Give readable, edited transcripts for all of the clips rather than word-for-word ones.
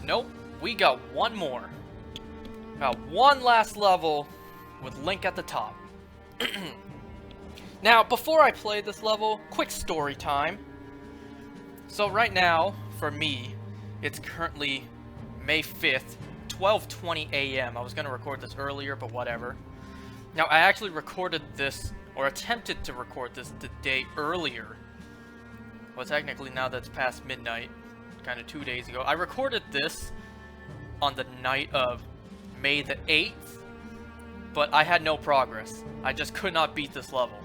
Nope, we got one more. Got one last level with Link at the top. Now, before I play this level, quick story time. So right now, for me, it's currently May 5th, 12:20 a.m. I was going to record this earlier, but whatever. Now, I actually recorded this, or attempted to record this the day earlier. Well, technically now that's past midnight, kind of 2 days ago. I recorded this on the night of May the 8th, but I had no progress. I just could not beat this level.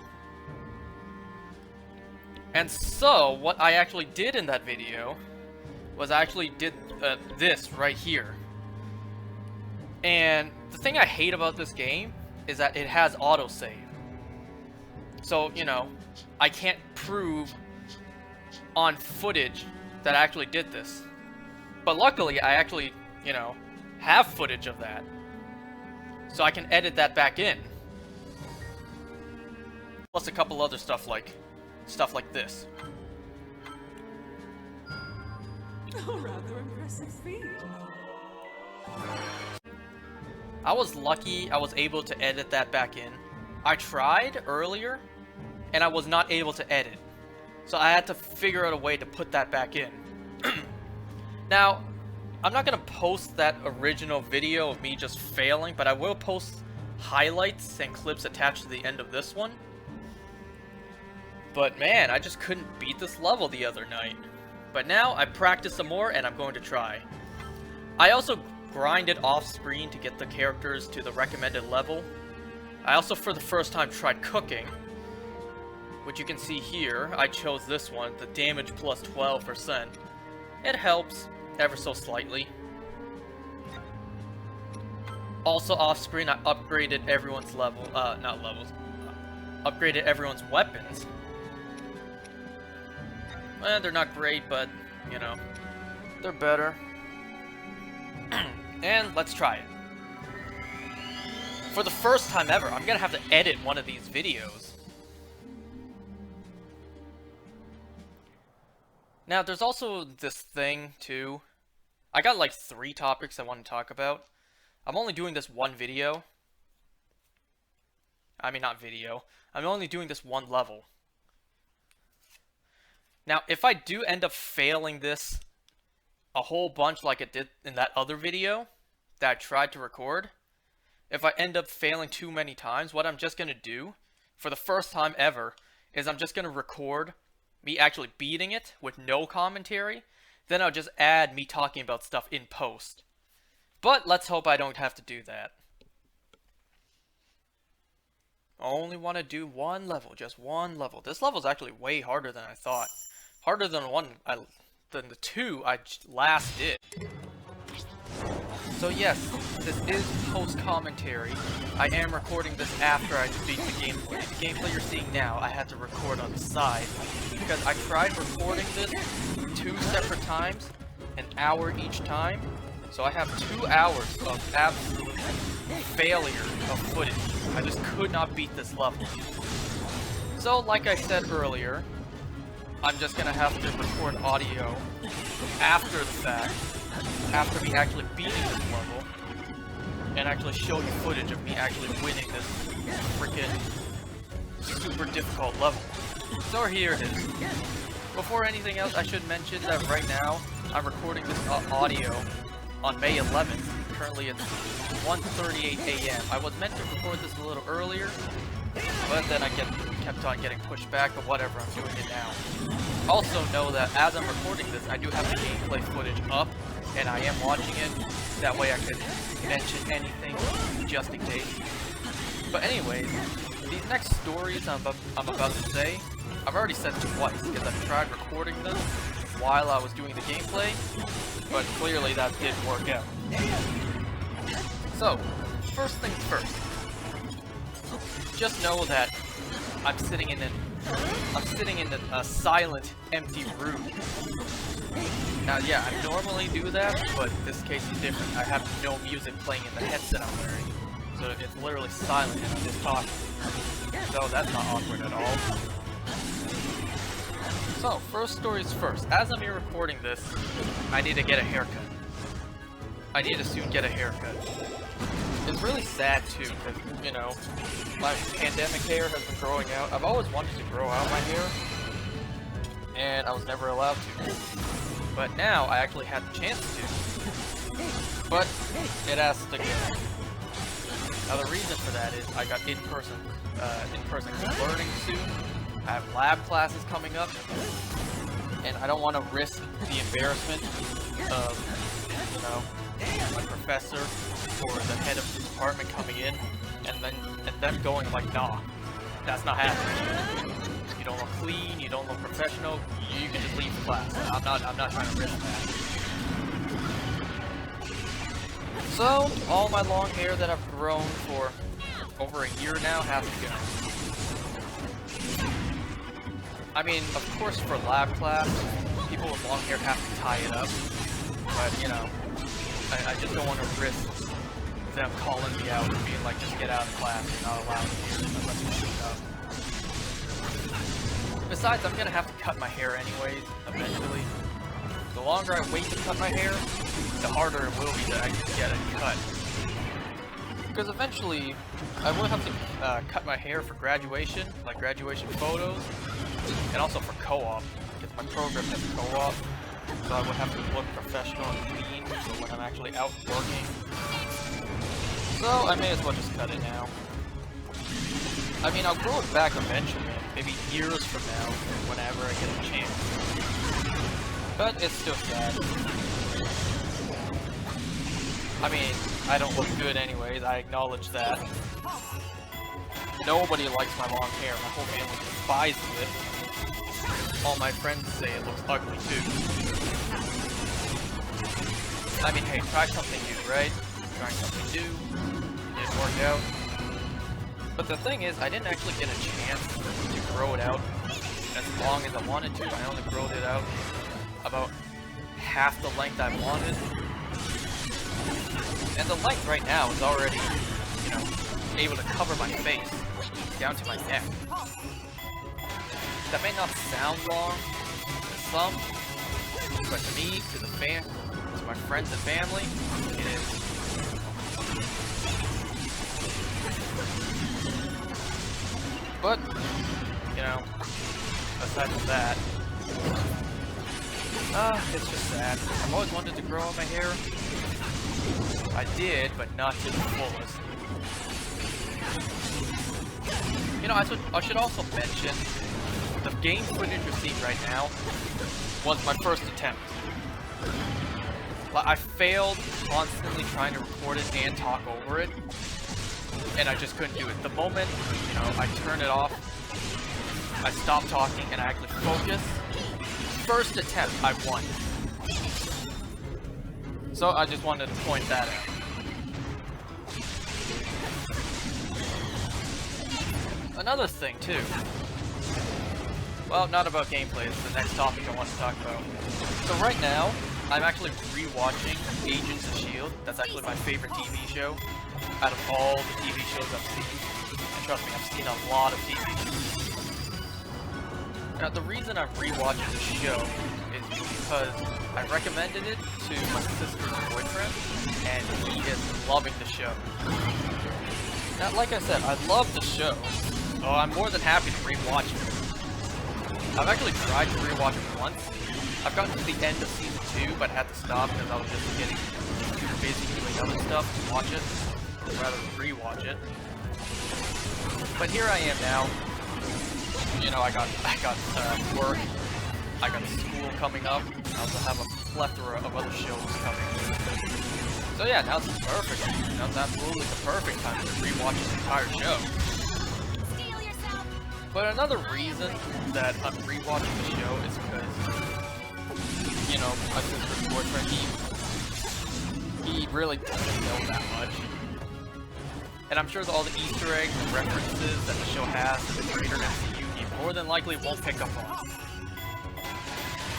And so, what I actually did in that video was I actually did this right here. And the thing I hate about this game is that it has autosave. So, you know, I can't prove on footage that I actually did this. But luckily, I actually, you know, have footage of that. So I can edit that back in. Plus a couple other stuff like this. Oh, rather impressive feat. I was lucky I was able to edit that back in. I tried earlier, and I was not able to edit. So I had to figure out a way to put that back in. Now, I'm not going to post that original video of me just failing, but I will post highlights and clips attached to the end of this one. But man, I just couldn't beat this level the other night. But now, I practiced some more, and I'm going to try. I also grinded off screen to get the characters to the recommended level. I also, for the first time, tried cooking, which you can see here. I chose this one, the damage plus 12%. It helps, ever so slightly. Also off screen, I upgraded everyone's upgraded everyone's weapons. Well, they're not great, but, you know, they're better. And let's try it. For the first time ever, I'm gonna have to edit one of these videos. Now, there's also this thing, too. I got like 3 topics I want to talk about. I'm only doing this one video. I mean, not video. I'm only doing this one level. Now, if I do end up failing this a whole bunch like it did in that other video that I tried to record, if I end up failing too many times, what I'm just going to do, for the first time ever, is I'm just going to record me actually beating it with no commentary. Then I'll just add me talking about stuff in post. But let's hope I don't have to do that. I only want to do one level, just one level. This level is actually way harder than I thought. Harder than than the 2 I last did. So yes, this is post-commentary. I am recording this after I beat the gameplay. The gameplay you're seeing now, I had to record on the side. Because I tried recording this 2 separate times, an hour each time. So I have 2 hours of absolute failure of footage. I just could not beat this level. So like I said earlier, I'm just gonna have to record audio after the fact, after me actually beating this level, and actually show you footage of me actually winning this freaking super difficult level. So here it is. Before anything else, I should mention that right now, I'm recording this audio on May 11th. Currently it's 1:38 a.m. I was meant to record this a little earlier, but then I kept on getting pushed back, but whatever, I'm doing it now. Also know that as I'm recording this, I do have the gameplay footage up, and I am watching it. That way I can mention anything, just in case. But anyways, these next stories I'm about to say, I've already said twice, because I've tried recording them while I was doing the gameplay, but clearly that didn't work out. So, first things first. Just know that I'm sitting in a silent, empty room. Now, yeah, I normally do that, but this case is different. I have no music playing in the headset I'm wearing, so it's literally silent and I'm just talking. So that's not awkward at all. So, first stories first. As I'm here recording this, I need to get a haircut. I need to soon get a haircut. It's really sad too, because, you know, my pandemic hair has been growing out. I've always wanted to grow out my hair, and I was never allowed to. But now I actually had the chance to. But it has to go. Now the reason for that is I got in-person learning soon. I have lab classes coming up, and I don't want to risk the embarrassment of, you know, my professor or the head of the department coming in, and them going like, nah, that's not happening. You don't look clean, you don't look professional, you can just leave the class. I'm not trying to risk that. So, all my long hair that I've grown for over a year now has to go. I mean, of course for lab class, people with long hair have to tie it up, but you know, I just don't want to risk them calling me out and being like, just get out of class, you're not allowed here unless you speak up. Besides, I'm gonna have to cut my hair anyways, eventually. The longer I wait to cut my hair, the harder it will be to actually get it cut. Because eventually, I will have to cut my hair for graduation, like graduation photos, and also for co-op, because my program has co-op, so I would have to look professional and clean, so when I'm actually out working. So I may as well just cut it now. I mean, I'll grow it back eventually, maybe years from now, whenever I get a chance. But it's still sad. I mean, I don't look good anyways, I acknowledge that. Nobody likes my long hair, my whole family despises it. All my friends say it looks ugly too. I mean, hey, try something new, right? Trying something new, it didn't work out. But the thing is, I didn't actually get a chance to grow it out as long as I wanted to. I only growed it out about half the length I wanted. And the length right now is already, you know, able to cover my face down to my neck. That may not sound long to some, but to me, to my friends and family, it is. But, you know, aside from that, it's just sad. I've always wanted to grow out my hair. I did, but not to the fullest. You know, I should also mention, the game footage you're seeing right now was my first attempt. I failed constantly trying to record it and talk over it, and I just couldn't do it. The moment, you know, I turn it off, I stop talking and I actually focus, first attempt, I won. So I just wanted to point that out. Another thing too. Well, not about gameplay, it's the next topic I want to talk about. So right now, I'm actually rewatching Agents of S.H.I.E.L.D. That's actually my favorite TV show out of all the TV shows I've seen. And trust me, I've seen a lot of TV shows. Now, the reason I'm rewatching the show is because I recommended it to my sister's boyfriend, and he is loving the show. Now, like I said, I love the show, so I'm more than happy to rewatch it. I've actually tried to rewatch it once. I've gotten to the end of season 2, but I had to stop because I was just getting too busy doing other stuff to watch it, rather than rewatch it. But here I am now. You know, I got work, I got school coming up, I also have a plethora of other shows coming. So yeah, now's perfect. Now's absolutely the perfect time to rewatch this entire show. But another reason that I'm rewatching the show is because, you know, my sister's boyfriend, he really doesn't know that much. And I'm sure that all the Easter eggs and references that the show has to the greater MCU, he more than likely won't pick up on.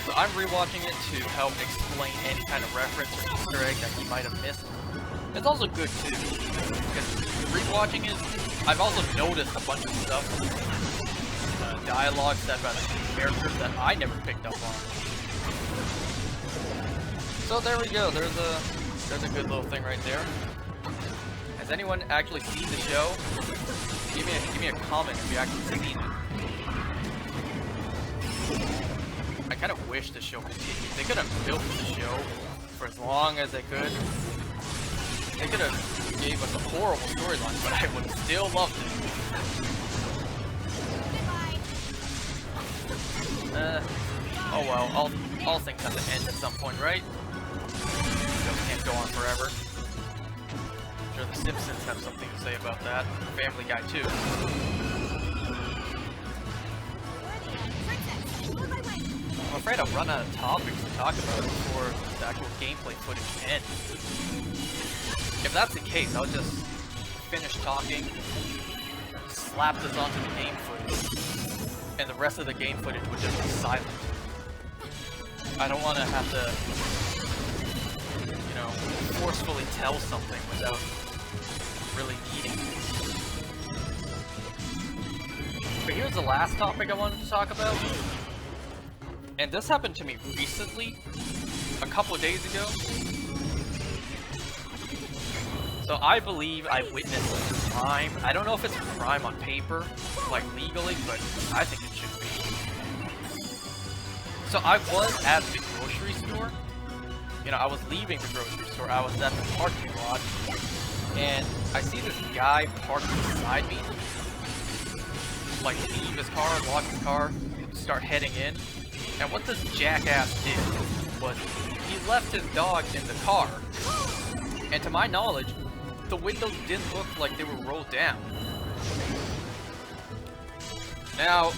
So I'm rewatching it to help explain any kind of reference or Easter egg that he might have missed. It's also good too, because rewatching it, I've also noticed a bunch of stuff, dialogue said by the characters that I never picked up on. So there we go, there's a There's a good little thing right there. Has anyone actually seen the show? Give me a comment if you actually seen it. I kind of wish the show continued. They could have built the show for as long as they could. They could have gave us a horrible storyline, but I would have still loved it. Oh well, all things have to end at some point, right? Shows can't go on forever. I'm sure the Simpsons have something to say about that. Family Guy too. I'm afraid I'll run out of topics to talk about before the actual gameplay footage ends. If that's the case, I'll just finish talking, slap this onto the game footage, and the rest of the game footage would just be silent. I don't want to have to, you know, forcefully tell something without really needing to. But here's the last topic I wanted to talk about. And this happened to me recently, a couple of days ago. So I believe I witnessed a crime. I don't know if it's a crime on paper, like legally, but I think it should be. So I was at the grocery store. You know, I was leaving the grocery store. I was at the parking lot. And I see this guy parked beside me. Like, leave his car, lock his car, start heading in. And what this jackass did was he left his dog in the car. And to my knowledge, the windows didn't look like they were rolled down. Now,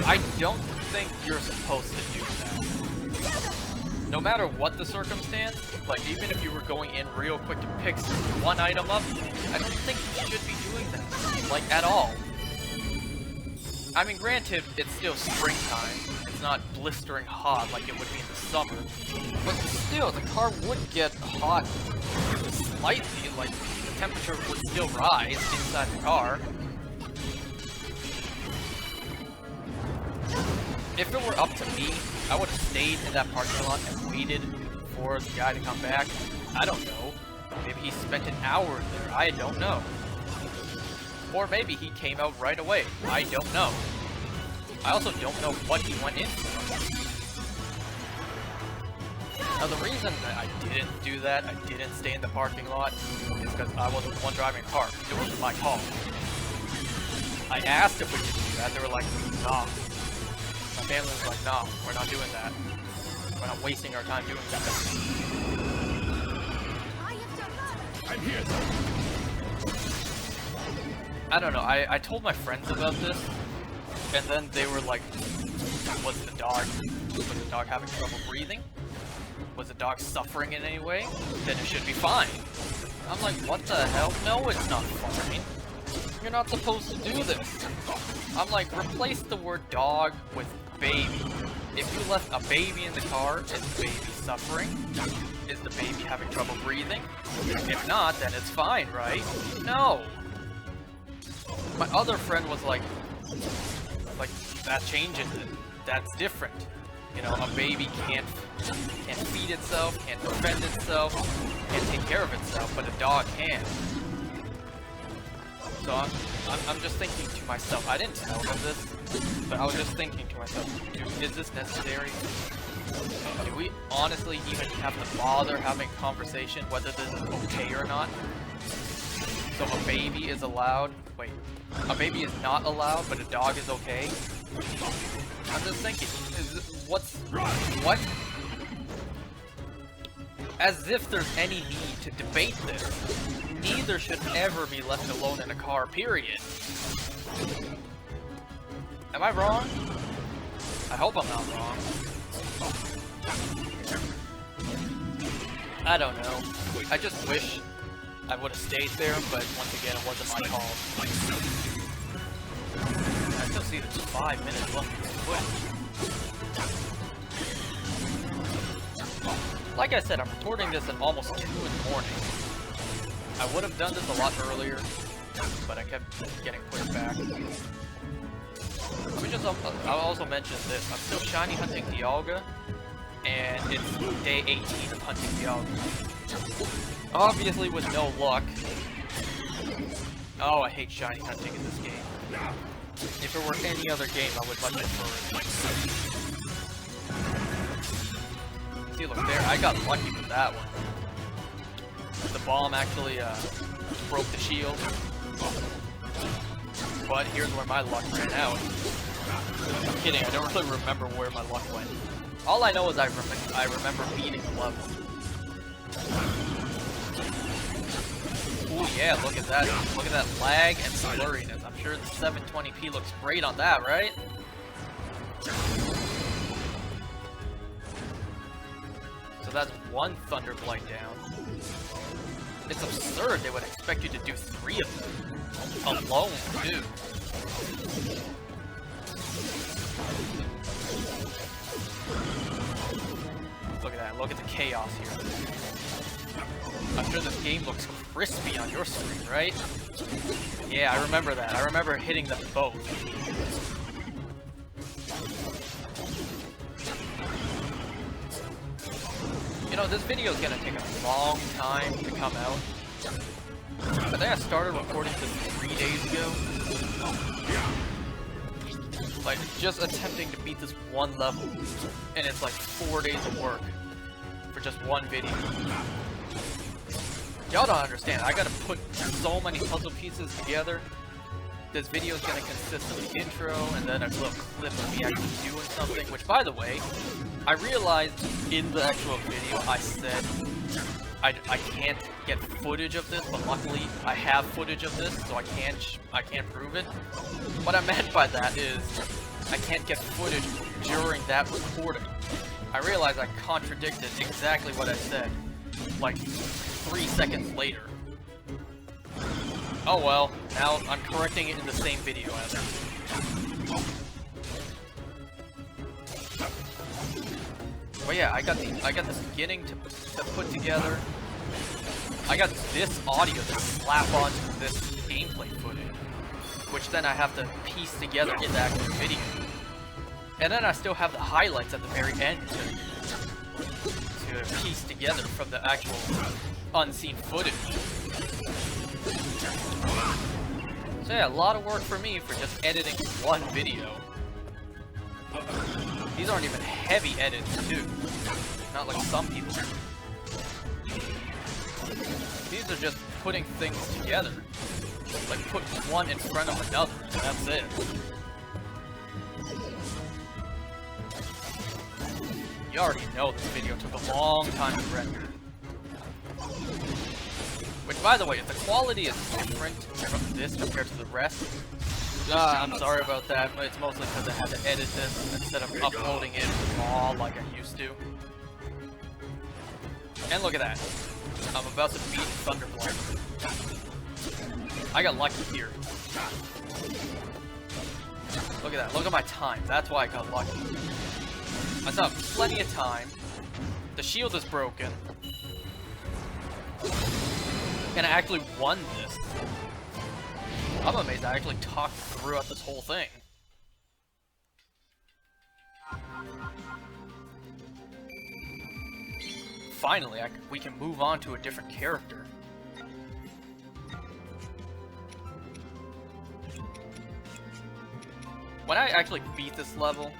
I don't think you're supposed to do that. No matter what the circumstance, like even if you were going in real quick to pick one item up, I don't think you should be doing that, like at all. I mean, granted, it's still springtime. It's not blistering hot like it would be in the summer. But still, the car would get hot slightly, like the temperature would still rise inside the car. If it were up to me, I would have stayed in that parking lot and waited for the guy to come back. I don't know. Maybe he spent an hour there. I don't know. Or maybe he came out right away. I don't know. I also don't know what he went in for. Now the reason that I didn't do that, I didn't stay in the parking lot, is because I wasn't the one driving the car. It wasn't my call. I asked if we could do that. They were like, nah. My family was like, no, we're not doing that. We're not wasting our time doing that. I'm here. I don't know, I told my friends about this, and then they were like, was the dog having trouble breathing? Was the dog suffering in any way? Then it should be fine. I'm like, what the hell? No, it's not fine. You're not supposed to do this. I'm like, replace the word dog with baby. If you left a baby in the car, is the baby suffering? Is the baby having trouble breathing? If not, then it's fine, right? No. My other friend was like that changes it. That's different. You know, a baby can't feed itself, can't defend itself, can't take care of itself, but a dog can. So I'm just thinking to myself, I didn't tell them this, but I was just thinking to myself, is this necessary? Do we honestly even have to bother having a conversation whether this is okay or not? So a baby is allowed, wait, a baby is not allowed, but a dog is okay? I'm just thinking, what? As if there's any need to debate this. Neither should ever be left alone in a car, period. Am I wrong? I hope I'm not wrong. I don't know. I just wish I would have stayed there, but once again, it wasn't my call. I still see there's 5 minutes left in this footage. Like I said, I'm recording this at almost 2 in the morning. I would have done this a lot earlier, but I kept getting pushed back. I'll also mention this. I'm still shiny hunting Dialga, and it's day 18 of hunting Young. Obviously with no luck. Oh, I hate shiny hunting in this game. If it were any other game, I would much prefer it. See, look there, I got lucky with that one. The bomb actually broke the shield. But here's where my luck ran out. I'm kidding, I don't really remember where my luck went. All I know is I remember beating the level. Ooh yeah, look at that. Look at that lag and blurriness. I'm sure the 720p looks great on that, right? So that's one Thunderblight down. It's absurd they would expect you to do 3 of them. Alone, too. Look at that, look at the chaos here. I'm sure this game looks crispy on your screen, right? Yeah, I remember that. I remember hitting them both. You know, this video is gonna take a long time to come out. I think I started recording this 3 days ago. Like, just attempting to beat this one level. And it's like 4 days of work for just one video. Y'all don't understand. I gotta put so many puzzle pieces together. This video is gonna consist of the intro and then a little clip of me actually doing something. Which, by the way, I realized in the actual video I said I can't get footage of this, but luckily I have footage of this, so I can't prove it. What I meant by that is I can't get footage during that recording. I realized I contradicted exactly what I said, like 3 seconds later. Oh well, now I'm correcting it in the same video as it. But yeah, I got this beginning to put together. I got this audio to slap onto this gameplay footage, which then I have to piece together in the actual video. And then I still have the highlights at the very end to piece together from the actual unseen footage. So yeah, a lot of work for me for just editing one video. These aren't even heavy edits too. Not like some people do. These are just putting things together. Like put one in front of another, and that's it. You already know this video took a long time to render. Which, by the way, if the quality is different from this compared to the rest, I'm sorry about that, but it's mostly because I had to edit this instead of uploading it raw like I used to. And look at that. I'm about to beat Thunderblight. I got lucky here. Look at that. Look at my time. That's why I got lucky. I still have plenty of time. The shield is broken. And I actually won this. I'm amazed I actually talked throughout this whole thing. Finally, we can move on to a different character. When I actually beat this level,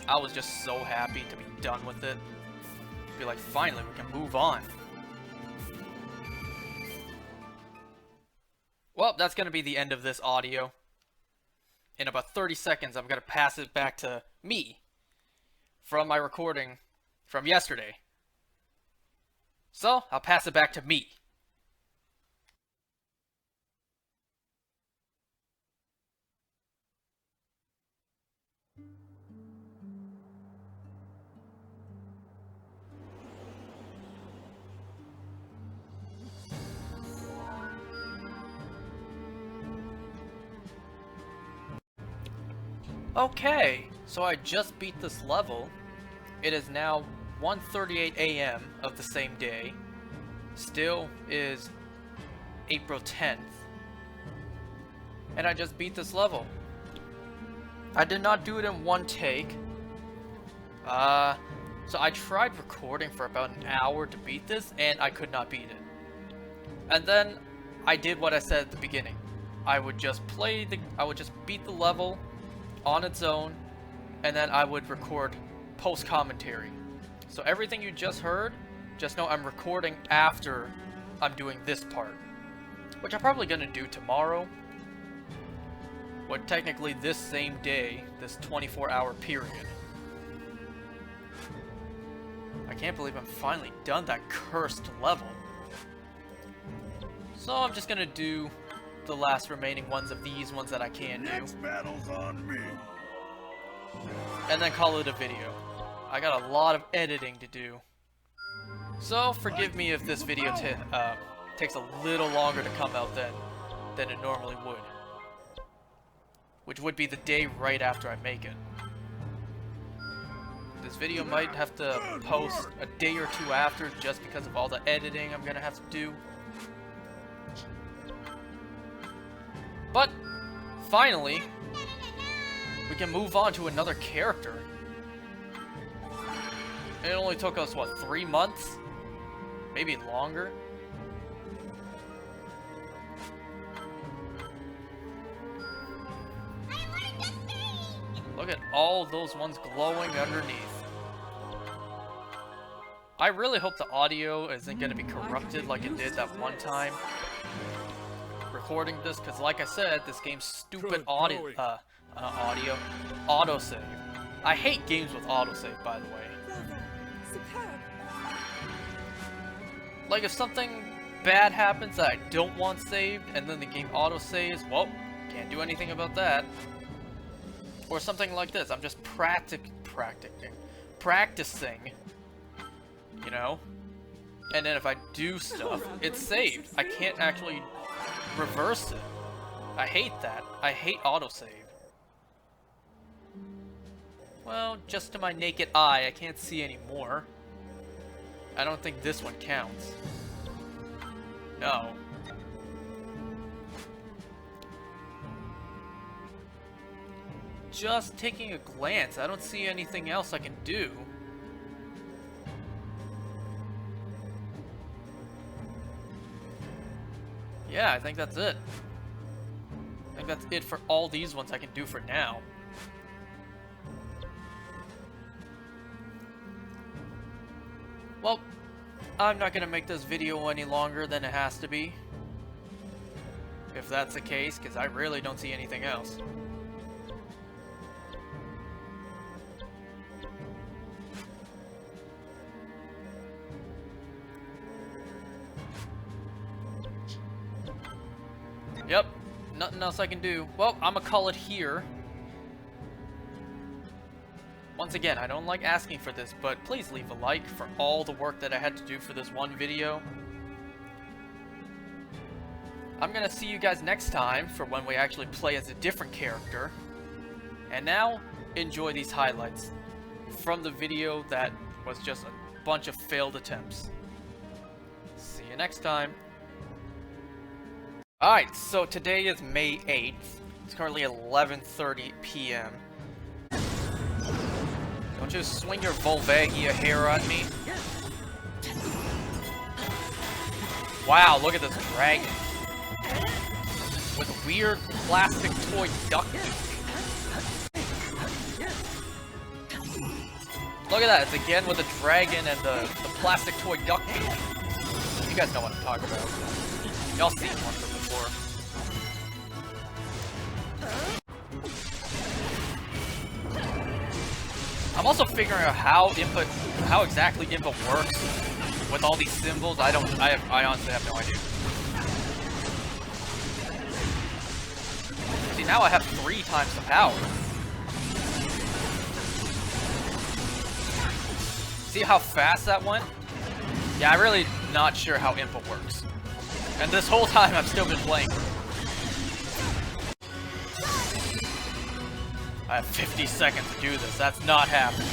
I was just so happy to be done with it. Be like, finally, we can move on. Well, that's going to be the end of this audio. In about 30 seconds, I'm going to pass it back to me from my recording from yesterday. So, I'll pass it back to me. Okay, so I just beat this level. It is now 1:38 a.m. of the same day. Still is April 10th. And I just beat this level. I did not do it in one take. So I tried recording for about an hour to beat this, and I could not beat it. And then I did what I said at the beginning. I would just beat the level on its own, and then I would record post-commentary. So everything you just heard, just know I'm recording after I'm doing this part, which I'm probably gonna do tomorrow. Well, technically this same day, this 24-hour period. I can't believe I'm finally done that cursed level. So I'm just gonna do the last remaining ones of these ones that I can do. Next battle's on me. And then call it a video. I got a lot of editing to do. So forgive me if this video takes a little longer to come out than it normally would. Which would be the day right after I make it. This video might have to post a day or two after just because of all the editing I'm gonna have to do. But finally, we can move on to another character. It only took us, what, 3 months? Maybe longer? Look at all those ones glowing underneath. I really hope the audio isn't going to be corrupted like it did that one time recording this, because like I said, this game's stupid autosave. I hate games with autosave, by the way. Superb. Like, if something bad happens that I don't want saved, and then the game autosaves, well, can't do anything about that. Or something like this, I'm just practicing, you know? And then if I do stuff, it's saved. I can't actually reverse it. I hate that. I hate autosave. Well, just to my naked eye, I can't see anymore. I don't think this one counts. No. Just taking a glance, I don't see anything else I can do. Yeah, I think that's it. I think that's it for all these ones I can do for now. Well, I'm not gonna make this video any longer than it has to be. If that's the case, because I really don't see anything else. Yep, nothing else I can do. Well, I'm gonna call it here. Once again, I don't like asking for this, but please leave a like for all the work that I had to do for this one video. I'm gonna see you guys next time for when we actually play as a different character. And now, enjoy these highlights from the video that was just a bunch of failed attempts. See you next time. Alright, so today is May 8th. It's currently 11:30 p.m. Don't you swing your Volvagia hair at me. Wow, look at this dragon. With a weird plastic toy duck. Look at that, it's again with a dragon and the plastic toy duck. You guys know what I'm talking about. Y'all seen one from before. I'm also figuring out how exactly input works with all these symbols. I honestly have no idea. See, now I have 3 times the power. See how fast that went? Yeah, I'm really not sure how input works. And this whole time I've still been playing. I have 50 seconds to do this. That's not happening.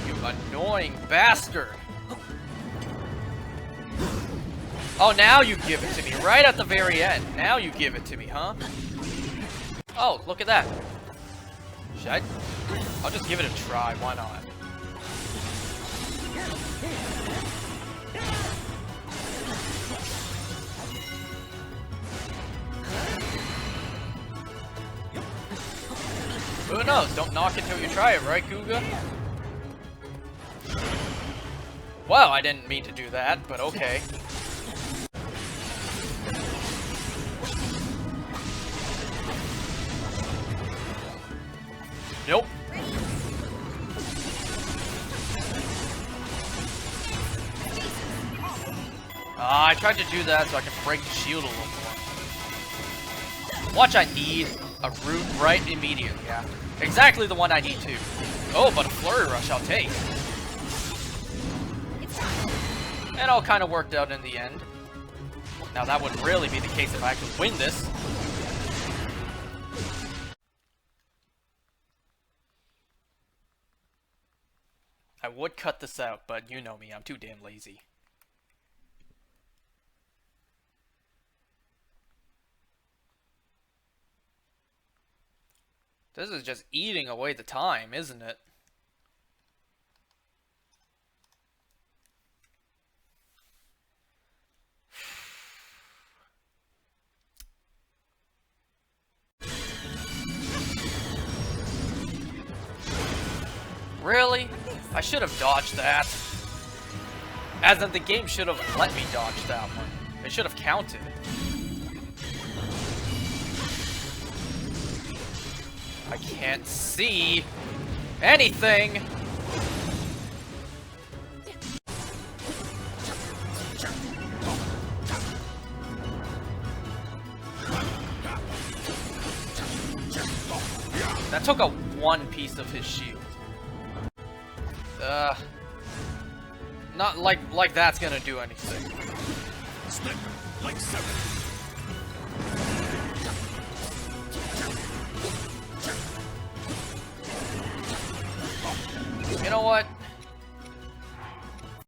You annoying bastard! Oh, now you give it to me, right at the very end. Now you give it to me, huh? Oh, look at that. Should I? I'll just give it a try, why not? Who knows? Don't knock it till you try it, right, Guga? Well, I didn't mean to do that, but okay. Nope. I tried to do that so I can break the shield a little more. Watch, I need a root right immediately after. Exactly the one I need too. Oh, but a flurry rush I'll take. And all kind of worked out in the end. Now that would really be the case if I could win this. I would cut this out, but you know me, I'm too damn lazy. This is just eating away the time, isn't it? Really? I should have dodged that. As in, the game should have let me dodge that one. It should have counted. I can't see anything. That took a one piece of his shield. Not like that's gonna do anything. Slip like seven. You know what?